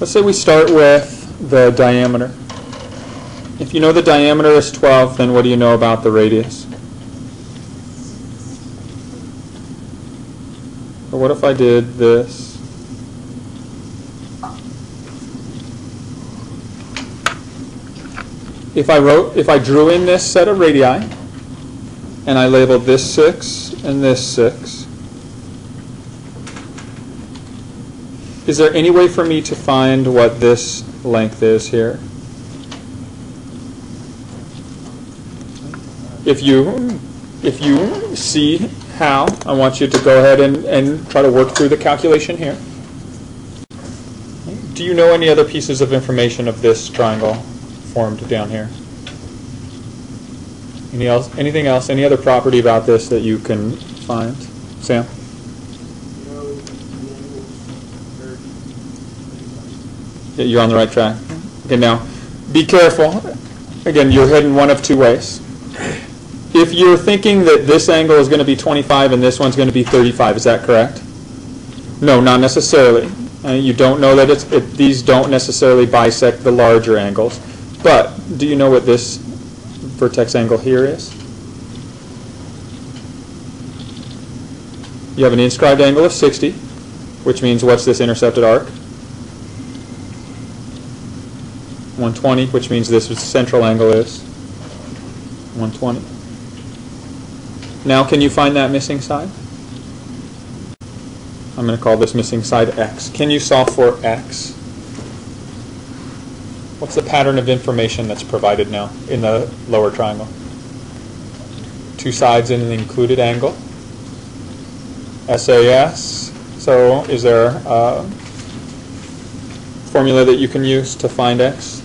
Let's say we start with the diameter. If you know the diameter is 12, then what do you know about the radius? Or what if I did this? If I drew in this set of radii, and I labeled this 6 and this 6, is there any way for me to find what this length is here? If you see how, I want you to go ahead and try to work through the calculation here. Do you know any other pieces of information of this triangle formed down here? Anything else? Any other property about this that you can find? Sam? Yeah, you're on the right track. Okay, now, be careful. Again, you're heading one of two ways. If you're thinking that this angle is going to be 25 and this one's going to be 35, is that correct? No, not necessarily. You don't know that these don't necessarily bisect the larger angles. But do you know what this vertex angle here is? You have an inscribed angle of 60, which means what's this intercepted arc? 120, which means this central angle is 120. Now can you find that missing side? I'm going to call this missing side x. Can you solve for x? What's the pattern of information that's provided now in the lower triangle? Two sides in an included angle. SAS. So is there a formula that you can use to find x?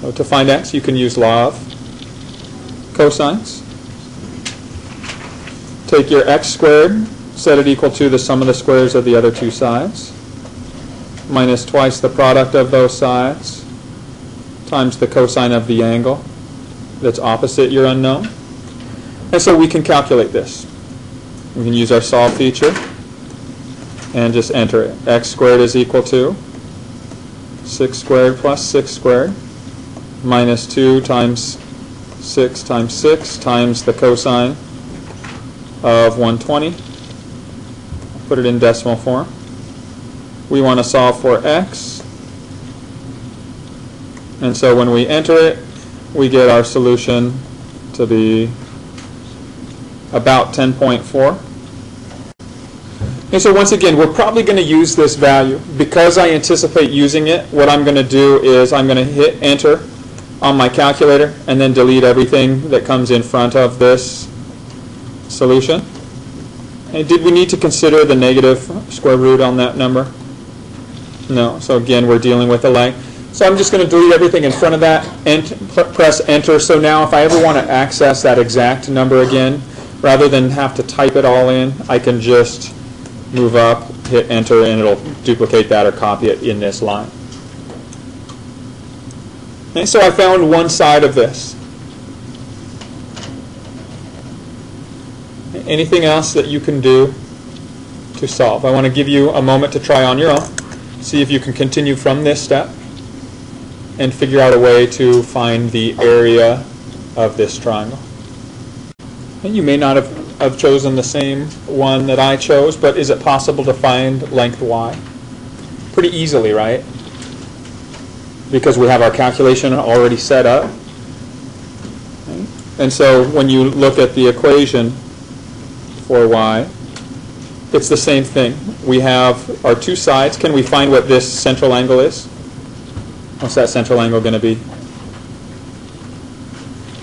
So to find x, you can use law of cosines. Take your x squared, set it equal to the sum of the squares of the other two sides, minus twice the product of those sides, times the cosine of the angle that's opposite your unknown. And so we can calculate this. We can use our solve feature and just enter it. X squared is equal to 6 squared plus 6 squared minus 2 times 6 times 6 times the cosine of 120. I'll put it in decimal form. We want to solve for x. And so when we enter it, we get our solution to be about 10.4. And so once again, we're probably going to use this value. Because I anticipate using it, what I'm going to do is I'm going to hit enter on my calculator and then delete everything that comes in front of this solution. And did we need to consider the negative square root on that number? No. So again, we're dealing with a length. So I'm just going to delete everything in front of that and press enter. So now if I ever want to access that exact number again, rather than have to type it all in, I can just move up, hit enter, and it'll duplicate that or copy it in this line. Okay, so I found one side of this. Anything else that you can do to solve? I want to give you a moment to try on your own. See if you can continue from this step and figure out a way to find the area of this triangle. And you may not have chosen the same one that I chose, but is it possible to find length y? Pretty easily, right? Because we have our calculation already set up. Okay. And so when you look at the equation for y, it's the same thing. We have our two sides. Can we find what this central angle is? What's that central angle going to be?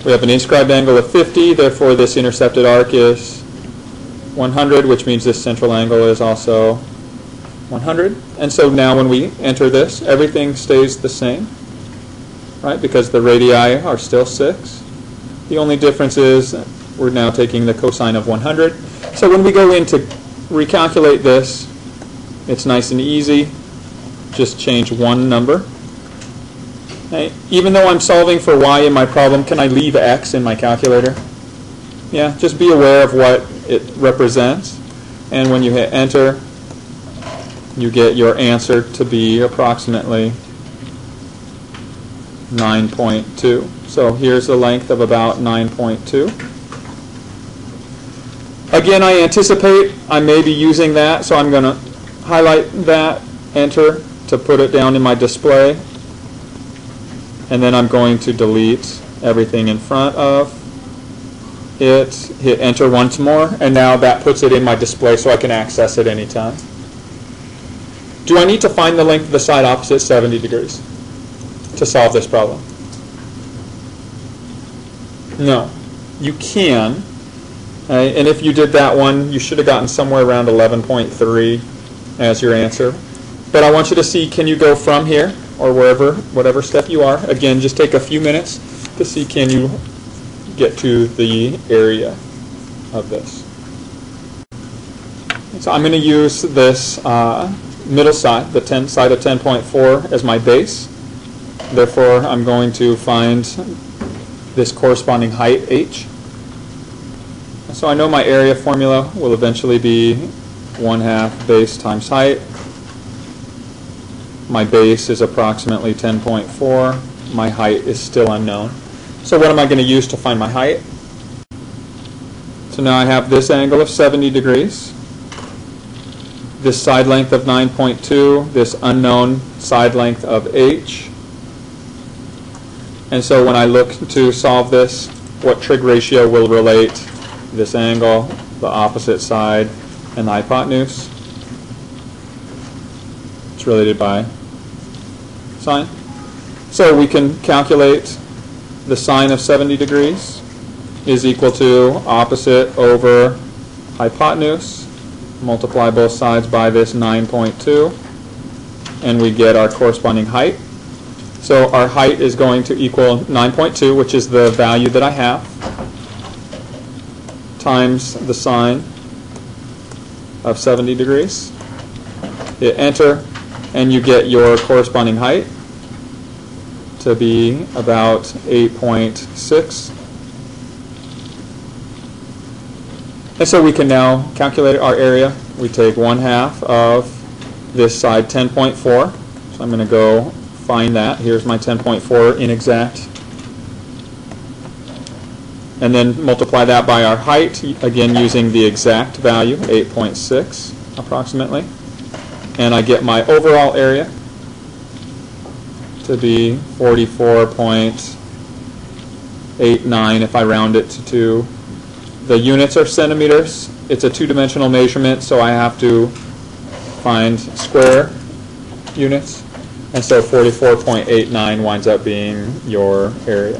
We have an inscribed angle of 50, therefore this intercepted arc is 100, which means this central angle is also 100. And so now when we enter this, everything stays the same, right? Because the radii are still 6. The only difference is we're now taking the cosine of 100. So when we go in to recalculate this, it's nice and easy. Just change one number. Okay. Even though I'm solving for y in my problem, can I leave x in my calculator? Yeah, just be aware of what it represents. And when you hit enter, you get your answer to be approximately 9.2. So here's the length of about 9.2. Again, I anticipate I may be using that, so I'm going to highlight that, enter, to put it down in my display. And then I'm going to delete everything in front of it, hit enter once more, and now that puts it in my display so I can access it anytime. Do I need to find the length of the side opposite 70 degrees to solve this problem? No. You can. And if you did that one, you should have gotten somewhere around 11.3 as your answer. But I want you to see, can you go from here or wherever, whatever step you are? Again, just take a few minutes to see, can you get to the area of this. So I'm going to use this middle side, the side of 10.4, as my base. Therefore, I'm going to find this corresponding height, h. So I know my area formula will eventually be 1/2 base times height. My base is approximately 10.4. My height is still unknown. So what am I going to use to find my height? So now I have this angle of 70 degrees, this side length of 9.2, this unknown side length of h. And so when I look to solve this, what trig ratio will relate this angle, the opposite side, and the hypotenuse? It's related by sine. So we can calculate the sine of 70 degrees is equal to opposite over hypotenuse. Multiply both sides by this 9.2, and we get our corresponding height. So our height is going to equal 9.2, which is the value that I have, times the sine of 70 degrees. Hit enter, and you get your corresponding height to be about 8.6. And so we can now calculate our area. We take 1/2 of this side 10.4. So I'm going to go find that. Here's my 10.4 inexact. And then multiply that by our height, again using the exact value, 8.6 approximately. And I get my overall area to be 44.89 if I round it to 2. The units are centimeters. It's a two-dimensional measurement, so I have to find square units. And so 44.89 winds up being your area.